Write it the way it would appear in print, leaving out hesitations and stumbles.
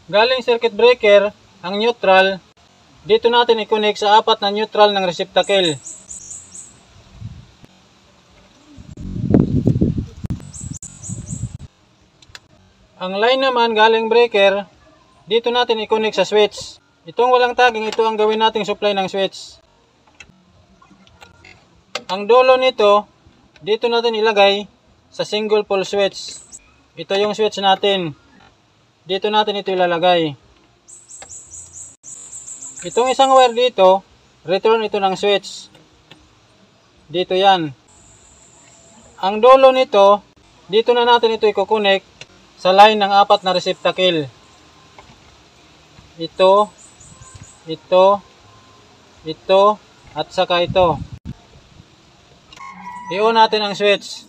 Galing circuit breaker, ang neutral, dito natin i-connect sa apat na neutral ng receptacle. Ang line naman galing breaker, dito natin i-connect sa switch. Itong walang tagging, ito ang gawin nating supply ng switch. Ang dulo nito, dito natin ilagay sa single pole switch. Ito yung switch natin. Dito natin ito ilalagay. Itong isang wire dito, return ito ng switch. Dito yan. Ang dulo nito, dito na natin ito i-connect sa line ng apat na receptacle. Ito, at saka ito. I-on natin ang switch.